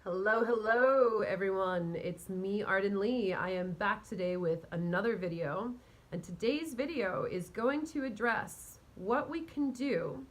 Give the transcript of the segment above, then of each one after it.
Hello everyone. It's me, Arden Lee. I am back today with another video, and today's video is going to address what we can do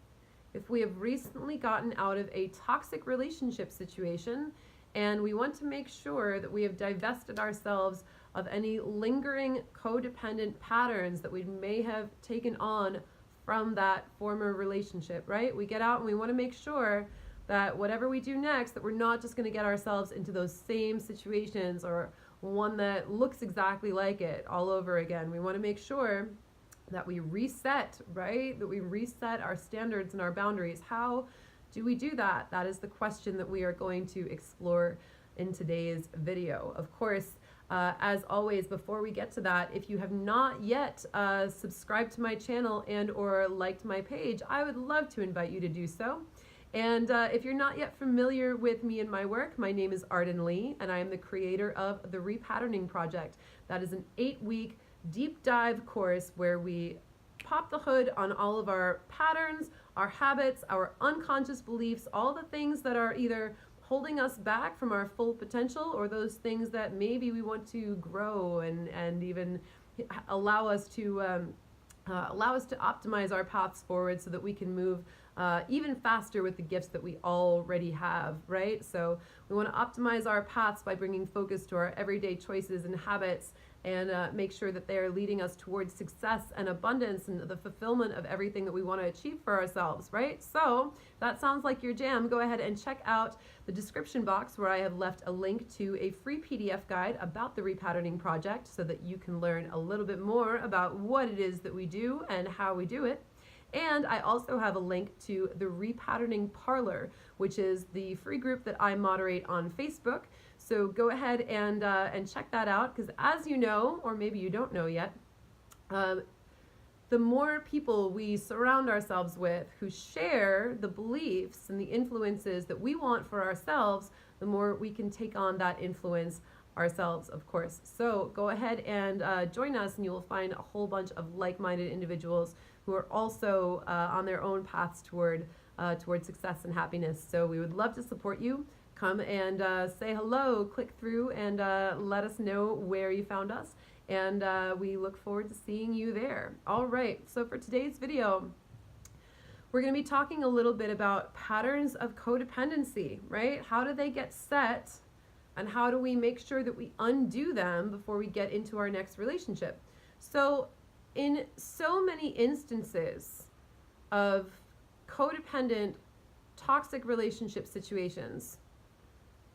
if we have recently gotten out of a toxic relationship situation and we want to make sure that we have divested ourselves of any lingering codependent patterns that we may have taken on from that former relationship, right? We get out and we want to make sure that whatever we do next, that we're not just going to get ourselves into those same situations or one that looks exactly like it all over again. We want to make sure that we reset, right? That we reset our standards and our boundaries. How do we do that? That is the question that we are going to explore in today's video. Of course, as always, before we get to that, if you have not yet subscribed to my channel and or liked my page, I would love to invite you to do so. And if you're not yet familiar with me and my work, my name is Arden Lee, and I am the creator of the Repatterning Project. That is an 8-week deep dive course where we pop the hood on all of our patterns, our habits, our unconscious beliefs, all the things that are either holding us back from our full potential or those things that maybe we want to grow and even allow us to optimize our paths forward so that we can move even faster with the gifts that we already have, right? So we want to optimize our paths by bringing focus to our everyday choices and habits and make sure that they are leading us towards success and abundance and the fulfillment of everything that we want to achieve for ourselves, right? So if that sounds like your jam, go ahead and check out the description box where I have left a link to a free PDF guide about the Repatterning Project so that you can learn a little bit more about what it is that we do and how we do it. And I also have a link to the Repatterning Parlor, which is the free group that I moderate on Facebook. So go ahead and check that out, because as you know, or maybe you don't know yet, the more people we surround ourselves with who share the beliefs and the influences that we want for ourselves, the more we can take on that influence ourselves, of course. So go ahead and join us, and you will find a whole bunch of like-minded individuals who are also on their own paths toward success and happiness. So we would love to support you. Come and say hello, click through, and let us know where you found us. And we look forward to seeing you there. All right, so for today's video, we're going to be talking a little bit about patterns of codependency, right? How do they get set, and how do we make sure that we undo them before we get into our next relationship? So in so many instances of codependent, toxic relationship situations,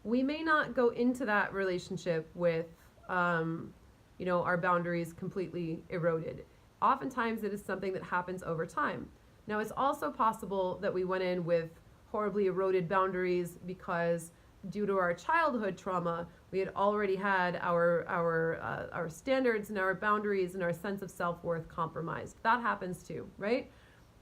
we may not go into that relationship with, our boundaries completely eroded. Oftentimes it is something that happens over time. Now, it's also possible that we went in with horribly eroded boundaries because due to our childhood trauma, we had already had our standards and our boundaries and our sense of self-worth compromised. That happens too, right?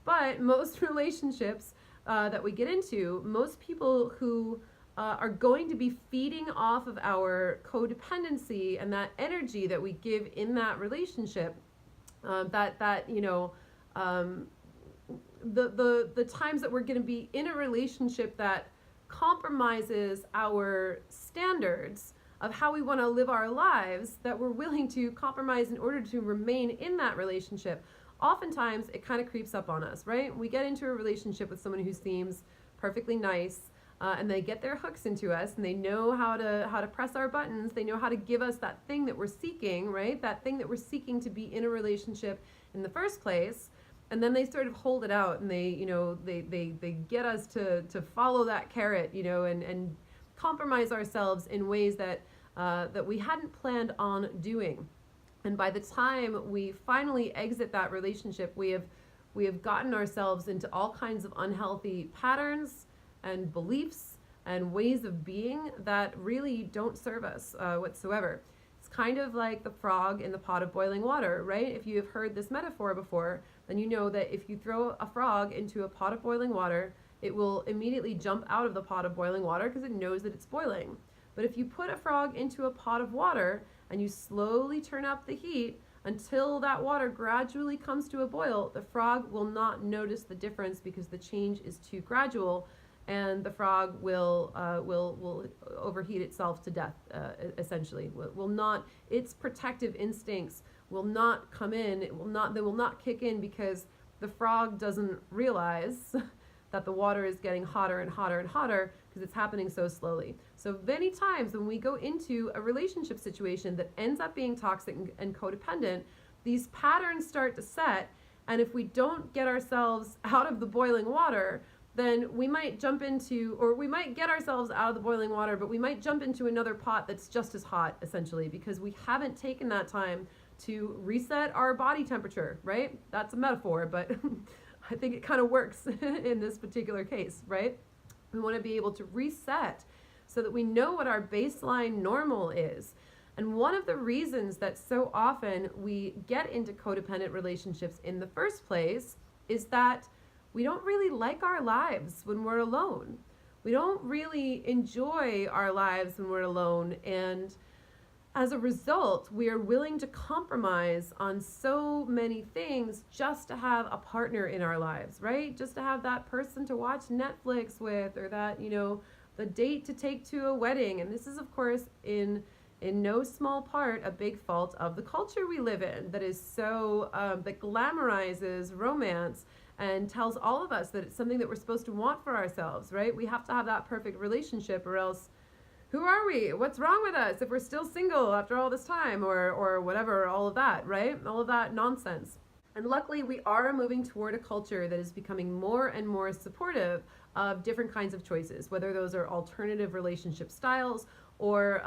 But most relationships that we get into, most people who are going to be feeding off of our codependency and that energy that we give in that relationship, the times that we're going to be in a relationship that compromises our standards of how we want to live our lives, that we're willing to compromise in order to remain in that relationship, oftentimes it kind of creeps up on us, right? We get into a relationship with someone who seems perfectly nice, and they get their hooks into us, and they know how to press our buttons. They know how to give us that thing that we're seeking, right? That thing that we're seeking to be in a relationship in the first place. And then they sort of hold it out, and they get us to follow that carrot, and compromise ourselves in ways that we hadn't planned on doing. And by the time we finally exit that relationship, we have gotten ourselves into all kinds of unhealthy patterns and beliefs and ways of being that really don't serve us whatsoever. It's kind of like the frog in the pot of boiling water, right? If you have heard this metaphor before, then you know that if you throw a frog into a pot of boiling water, it will immediately jump out of the pot of boiling water because it knows that it's boiling. But if you put a frog into a pot of water and you slowly turn up the heat until that water gradually comes to a boil, the frog will not notice the difference because the change is too gradual. and the frog will overheat itself to death. Essentially, will not, its protective instincts will not come in. They will not kick in, because the frog doesn't realize that the water is getting hotter and hotter and hotter, because it's happening so slowly. So many times when we go into a relationship situation that ends up being toxic and codependent, these patterns start to set, and if we don't get ourselves out of the boiling water, then we might jump into, or we might get ourselves out of the boiling water, but we might jump into another pot that's just as hot, essentially, because we haven't taken that time to reset our body temperature, right? That's a metaphor, but I think it kind of works in this particular case, right? We want to be able to reset so that we know what our baseline normal is. And one of the reasons that so often we get into codependent relationships in the first place is that we don't really like our lives when we're alone. We don't really enjoy our lives when we're alone, and as a result, we are willing to compromise on so many things just to have a partner in our lives, right? Just to have that person to watch Netflix with, or that, the date to take to a wedding. And this is, of course, in no small part, a big fault of the culture we live in that is so, that glamorizes romance and tells all of us that it's something that we're supposed to want for ourselves, right? We have to have that perfect relationship, or else who are we? What's wrong with us if we're still single after all this time, or whatever, all of that, right? All of that nonsense. And luckily, we are moving toward a culture that is becoming more and more supportive of different kinds of choices, whether those are alternative relationship styles, or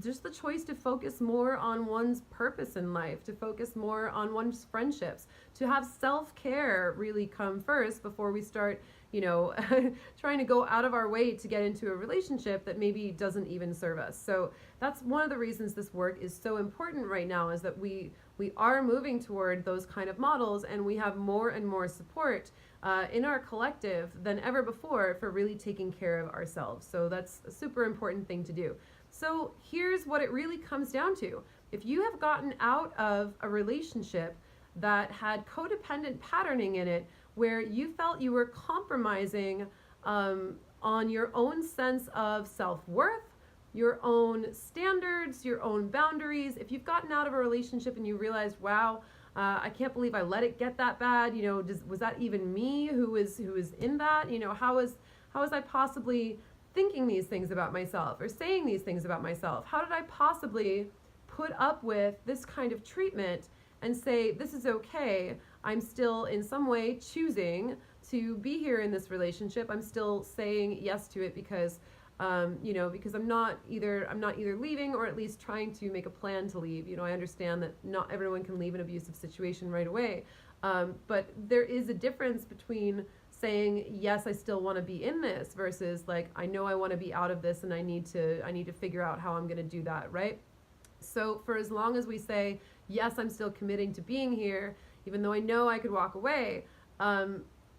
just the choice to focus more on one's purpose in life, to focus more on one's friendships, to have self-care really come first before we start, trying to go out of our way to get into a relationship that maybe doesn't even serve us. So that's one of the reasons this work is so important right now, is that we are moving toward those kind of models, and we have more and more support in our collective than ever before for really taking care of ourselves. So that's a super important thing to do. So here's what it really comes down to. If you have gotten out of a relationship that had codependent patterning in it, where you felt you were compromising on your own sense of self-worth, your own standards, your own boundaries, if you've gotten out of a relationship and you realized, wow, I can't believe I let it get that bad, was that even me who was in that? How was I possibly thinking these things about myself, or saying these things about myself? How did I possibly put up with this kind of treatment and say, this is okay, I'm still in some way choosing to be here in this relationship, I'm still saying yes to it because because I'm not either leaving, or at least trying to make a plan to leave. I understand that not everyone can leave an abusive situation right away, but there is a difference between saying, yes, I still want to be in this, versus like, I know I want to be out of this, and I need to figure out how I'm going to do that, right? So for as long as we say, yes, I'm still committing to being here, even though I know I could walk away,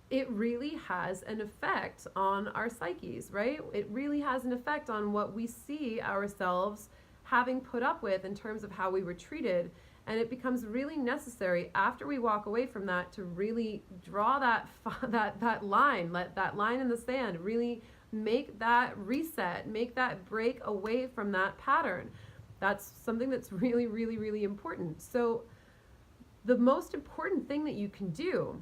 it really has an effect on our psyches, right? It really has an effect on what we see ourselves having put up with in terms of how we were treated. And it becomes really necessary after we walk away from that to really draw that line, let that line in the sand, really make that reset, make that break away from that pattern. That's something that's really, really, really important. So the most important thing that you can do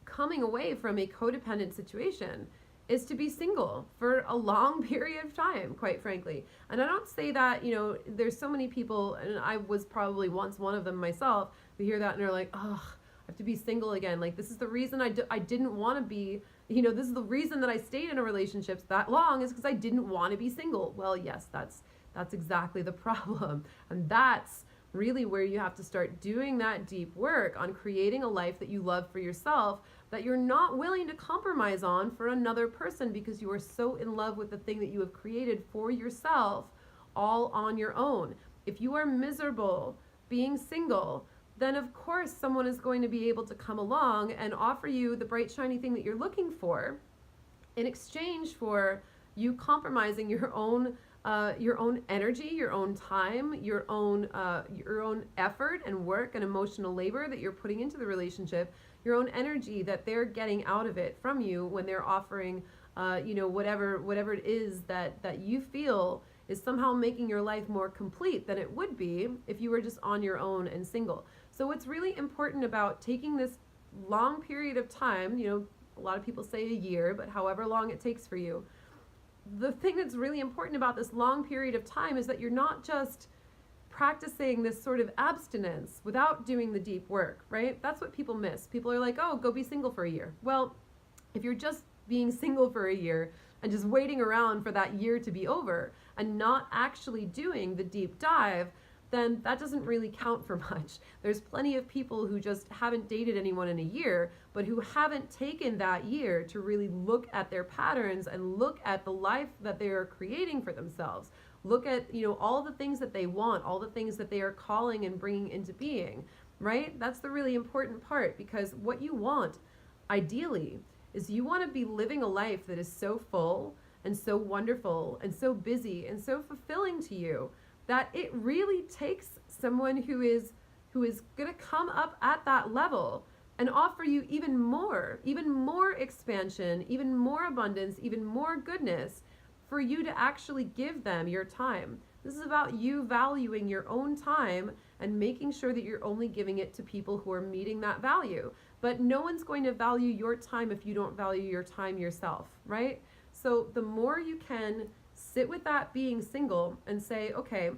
coming away from a codependent situation is to be single for a long period of time, quite frankly. And I don't say that, there's so many people, and I was probably once one of them myself, who hear that and are like, oh, I have to be single again. Like, this is the reason I didn't want to be, this is the reason that I stayed in a relationship that long, is because I didn't want to be single. Well, yes, that's exactly the problem. And that's really where you have to start doing that deep work on creating a life that you love for yourself, that you're not willing to compromise on for another person, because you are so in love with the thing that you have created for yourself all on your own. If you are miserable being single, then of course someone is going to be able to come along and offer you the bright, shiny thing that you're looking for in exchange for you compromising your own energy, your own time, your own effort and work and emotional labor that you're putting into the relationship, your own energy that they're getting out of it from you when they're offering whatever it is that you feel is somehow making your life more complete than it would be if you were just on your own and single. So what's really important about taking this long period of time, a lot of people say a year, but however long it takes for you, the thing that's really important about this long period of time is that you're not just practicing this sort of abstinence without doing the deep work, right? That's what people miss. People are like, oh, go be single for a year. Well, if you're just being single for a year and just waiting around for that year to be over and not actually doing the deep dive, then that doesn't really count for much. There's plenty of people who just haven't dated anyone in a year, but who haven't taken that year to really look at their patterns and look at the life that they are creating for themselves. Look at, all the things that they want, all the things that they are calling and bringing into being, right? That's the really important part, because what you want, ideally, is you want to be living a life that is so full and so wonderful and so busy and so fulfilling to you that it really takes someone who is going to come up at that level and offer you even more expansion, even more abundance, even more goodness for you to actually give them your time. This is about you valuing your own time and making sure that you're only giving it to people who are meeting that value. But no one's going to value your time if you don't value your time yourself, right? So the more you can sit with that being single and say, okay,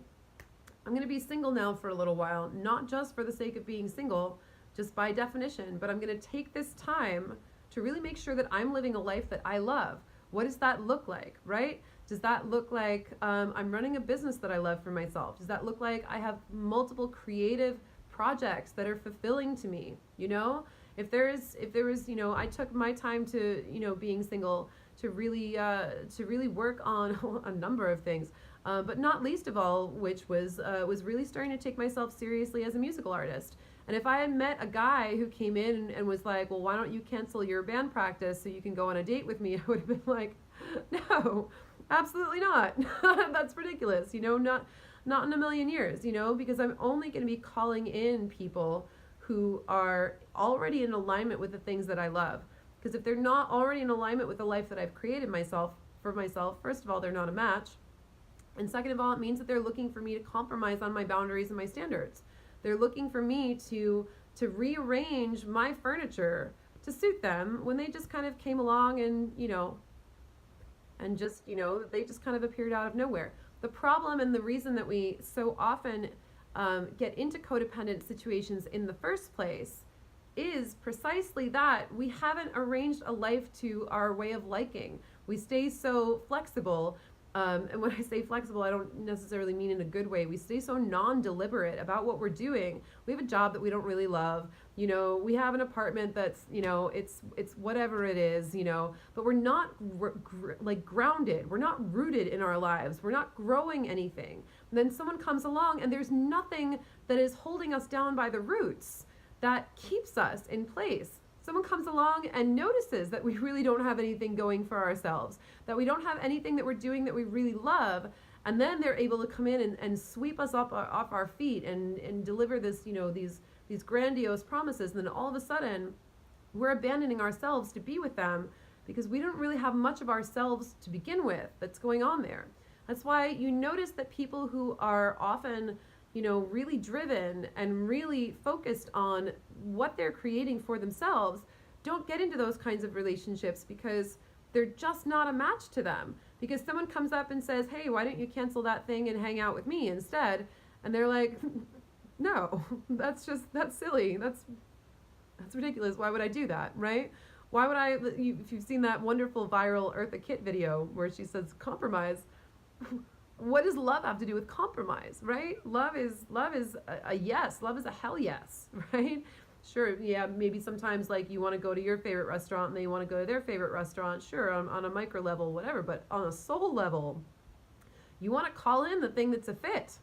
I'm going to be single now for a little while, not just for the sake of being single, just by definition, but I'm going to take this time to really make sure that I'm living a life that I love. What does that look like, right? Does that look like I'm running a business that I love for myself? Does that look like I have multiple creative projects that are fulfilling to me? If there was, I took my time to, being single to really work on a number of things, but not least of all, which was really starting to take myself seriously as a musical artist. And if I had met a guy who came in and was like, well, why don't you cancel your band practice so you can go on a date with me? I would have been like, no, absolutely not. That's ridiculous. Not in a million years, because I'm only going to be calling in people who are already in alignment with the things that I love. Because if they're not already in alignment with the life that I've created for myself, first of all, they're not a match. And second of all, it means that they're looking for me to compromise on my boundaries and my standards. They're looking for me to rearrange my furniture to suit them when they just kind of came along and they just kind of appeared out of nowhere. The problem and the reason that we so often get into codependent situations in the first place is precisely that we haven't arranged a life to our way of liking. We stay so flexible. And when I say flexible, I don't necessarily mean in a good way. We stay so non-deliberate about what we're doing. We have a job that we don't really love. We have an apartment that's, it's whatever it is, but we're not grounded. We're not rooted in our lives. We're not growing anything. And then someone comes along and there's nothing that is holding us down by the roots that keeps us in place. Someone comes along and notices that we really don't have anything going for ourselves, that we don't have anything that we're doing that we really love, and then they're able to come in and sweep us off our feet and deliver this, these grandiose promises, and then all of a sudden we're abandoning ourselves to be with them because we don't really have much of ourselves to begin with that's going on there. That's why you notice that people who are often really driven and really focused on what they're creating for themselves don't get into those kinds of relationships because they're just not a match to them. Because someone comes up and says, hey, why don't you cancel that thing and hang out with me instead? And they're like, no, that's silly. That's ridiculous. Why would I do that, right? Why would I, if you've seen that wonderful viral Eartha Kitt video where she says compromise, what does love have to do with compromise, right? Love is a yes. Love is a hell yes, right? Sure, yeah, maybe sometimes like you want to go to your favorite restaurant and they want to go to their favorite restaurant, sure, on a micro level, whatever, but on a soul level, you want to call in the thing that's a fit.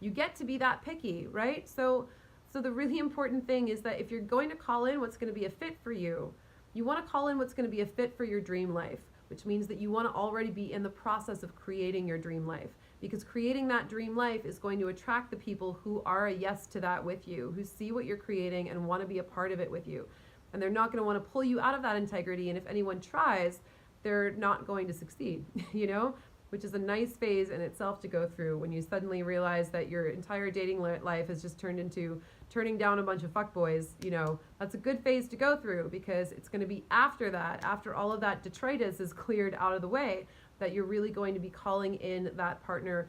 You get to be that picky, right? So the really important thing is that if you're going to call in what's going to be a fit for you, you want to call in what's going to be a fit for your dream life, which means that you want to already be in the process of creating your dream life. Because creating that dream life is going to attract the people who are a yes to that with you, who see what you're creating and want to be a part of it with you. And they're not going to want to pull you out of that integrity. And if anyone tries, they're not going to succeed, you know, which is a nice phase in itself to go through when you suddenly realize that your entire dating life has just turned into turning down a bunch of fuckboys. You know, that's a good phase to go through, because it's going to be after that, after all of that detritus is cleared out of the way, that you're really going to be calling in that partner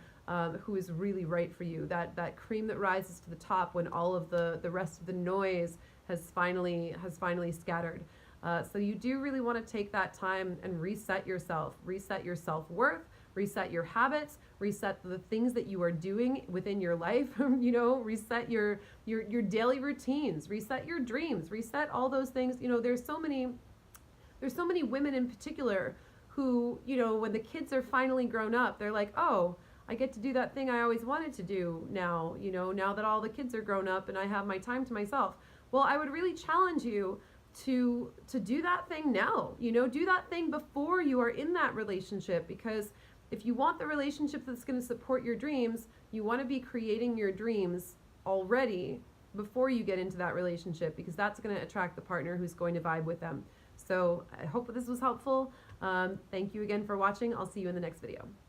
who is really right for you, that cream that rises to the top when all of the rest of the noise has finally scattered. So you do really want to take that time and reset yourself, reset your self-worth, reset your habits, reset the things that you are doing within your life, you know, reset your daily routines, reset your dreams, reset all those things. You know, there's so many women in particular who, you know, when the kids are finally grown up, they're like, oh, I get to do that thing I always wanted to do now, you know, now that all the kids are grown up and I have my time to myself. Well, I would really challenge you to do that thing now, you know, do that thing before you are in that relationship, because if you want the relationship that's going to support your dreams, you want to be creating your dreams already before you get into that relationship, because that's going to attract the partner who's going to vibe with them. So I hope this was helpful. Thank you again for watching. I'll see you in the next video.